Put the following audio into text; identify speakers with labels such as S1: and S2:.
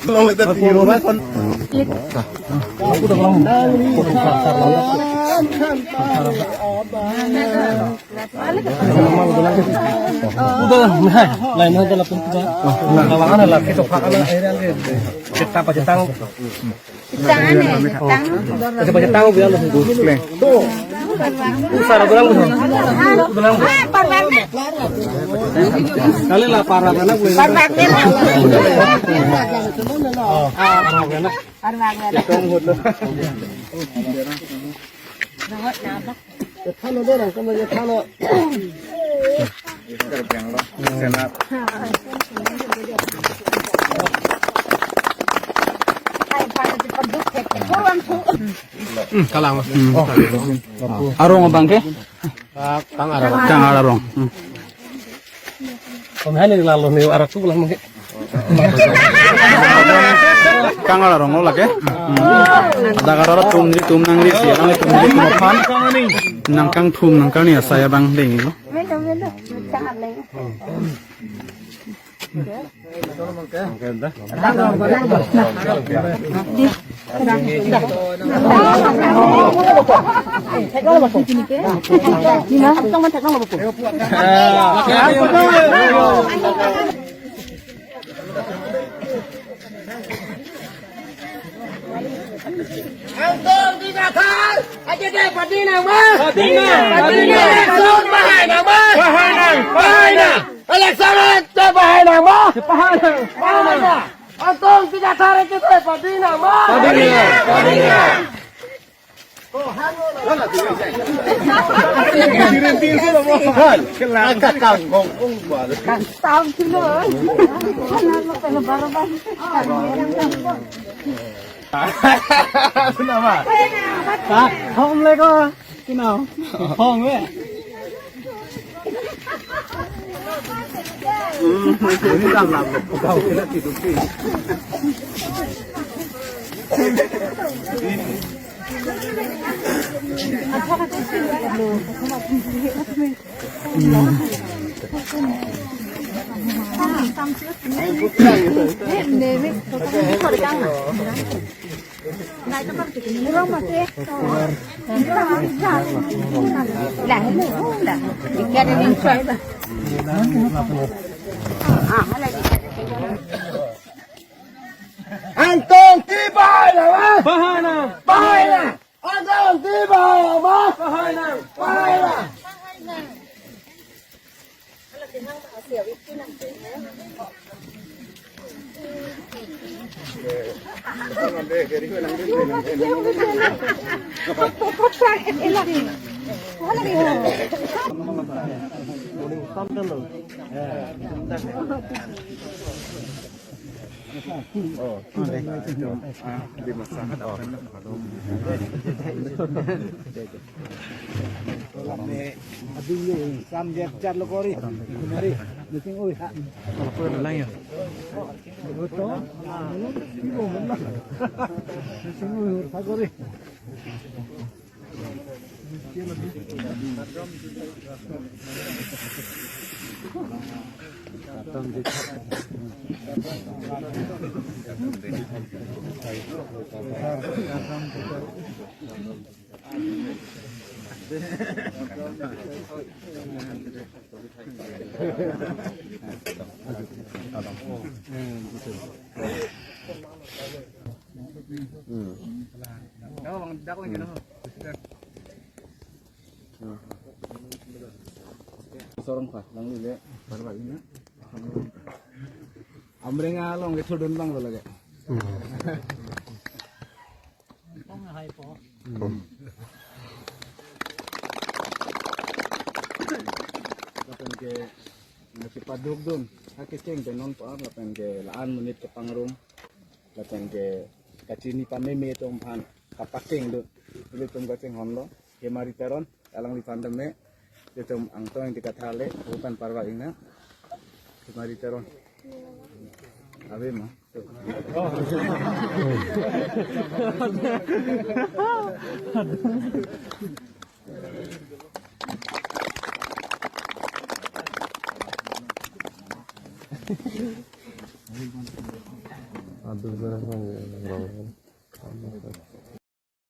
S1: Long itu tiup kan. Aku udah long. Udah, lain aja lah kita. Lawangan lah kita pakai akhirnya kita pakai tang. Kita pakai tang biar lebih bagus. Tuh. Usara berang tuh. Berang. Kali lah parah karena gue. Kalang. Arong bang ke? Kang arong. Pemahani lalu nih arah tuh pulang mungkin. Kang arong lo lagi. Ada karena tum nangri sih, nangri kumapan. Nangkang tum nangkang nih saya bang deng lo.
S2: Angkong tidak tahu, aja deh padina mah. Padina, sun bahai nama. Bahai na. Alexander bahai nama. Bahai na. Angkong tidak tahu itu padina mah. Padina.
S1: Kenapa? Hong leh kok. Kenapa? Hong weh. Ini kan lah, kau kena tidur sih.
S2: Antong tiba lah, bahaya. Antong tiba lah, bahaya.
S1: Sorong pak, lang lile, parwa ini. Amre ngalong ke thudun bang lagi. Lapan ke nasi paduk dun, hakiceng tenon par, lapan ke laan menit ke pangrung, lapan ke kacini pameme tom pan kapakeng dun, itu tom kaceng honlo, kemari teron, alang di pandeme. Itu angto yang dikatakan bukan parwa ingat kemari teron abe mah
S3: Aduh, benar